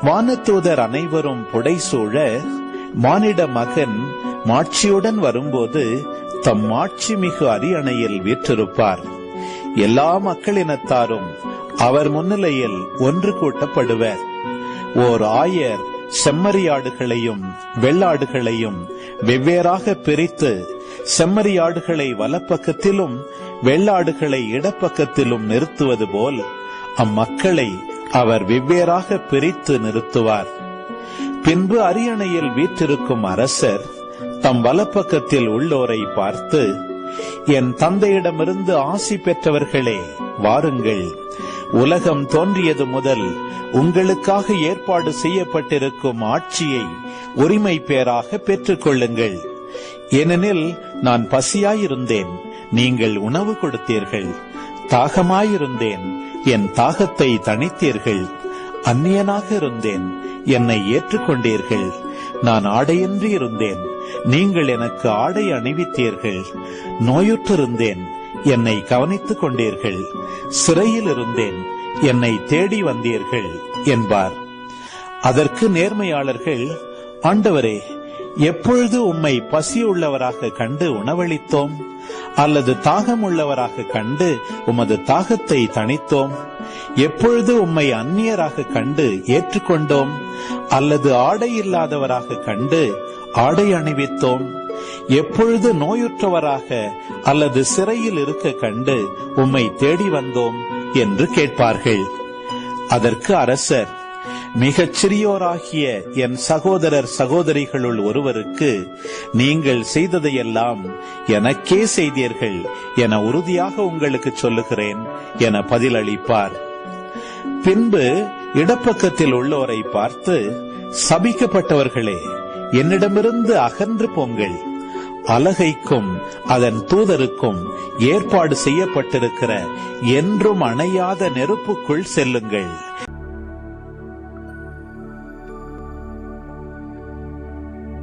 வானதூதர் அனைவரும் புடைசூழ மானிட மகன் மாட்சியுடன் வரும்போது தம் மாட்சி மிகு அரியணையில் வீற்றிருப்பார். எல்லா மக்களினத்தாரும் அவர் முன்னிலையில் ஒன்று கூட்டப்படுவர். ஓர் ஆயர் செம்மறியாடுகளையும் வெள்ளாடுகளையும் வெவ்வேறாக பிரித்து செம்மறியாடுகளை வலப்பக்கத்திலும் வெள்ளாடுகளை இடப்பக்கத்திலும் நிறுத்துவது போல் அம்மக்களை அவர் வெவ்வேறாக பிரித்து நிறுத்துவார். பின்பு அரியணையில் வீற்றிருக்கும் அரசர் தம் வலப்பக்கத்தில் உள்ளோரை பார்த்து, என் தந்தையிடமிருந்து ஆசி பெற்றவர்களே, வாருங்கள், உலகம் தோன்றியது முதல் உங்களுக்காக ஏற்பாடு செய்யப்பட்டிருக்கும் ஆட்சியை உரிமை பேராக பெற்றுக் கொள்ளுங்கள். ஏனெனில் நான் பசியாயிருந்தேன், நீங்கள் உணவு கொடுத்தீர்கள். தாகமாயிருந்தேன், என் தாகத்தை தணித்தீர்கள். அந்நியனாக இருந்தேன், என்னை ஏற்றுக்கொண்டீர்கள். நான் ஆடையின்றி இருந்தேன், நீங்கள் எனக்கு ஆடை அணிவித்தீர்கள். நோயுற்றிருந்தேன், என்னை கவனித்துக் கொண்டீர்கள். சிறையில் இருந்தேன், என்னை தேடி வந்தீர்கள் என்பார். அதற்கு நேர்மையாளர்கள், ஆண்டவரே, எப்பொழுது உம்மை பசியுள்ளவராக கண்டு உணவளித்தோம்? அல்லது தாகம் உள்ளவராக கண்டு உமது தாகத்தை தணித்தோம்? எப்பொழுது உம்மை அந்நியராக கண்டு ஏற்றுக்கொண்டோம்? அல்லது ஆடை இல்லாதவராக கண்டு ஆடை அணிவித்தோம்? எப்பொழுது நோயுற்றவராக அல்லது சிறையில் இருக்க கண்டு உம்மை தேடி வந்தோம் என்று கேட்பார்கள். அதற்கு அரசர், மிகச் சிறியோராகிய என் சகோதரர் சகோதரிகளுள் ஒருவருக்கு நீங்கள் செய்ததையெல்லாம் எனக்கே செய்தீர்கள் என உறுதியாக உங்களுக்கு சொல்லுகிறேன் என பதிலளிப்பார். பின்பு இடப்பக்கத்தில் உள்ளோரை பார்த்து, சபிக்கப்பட்டவர்களே, என்னிடமிருந்து அகன்று போங்கள். அலகைக்கும் அதன் தூதருக்கும் ஏற்பாடு செய்யப்பட்டிருக்கிற என்றும் அணையாத நெருப்புக்குள் செல்லுங்கள்.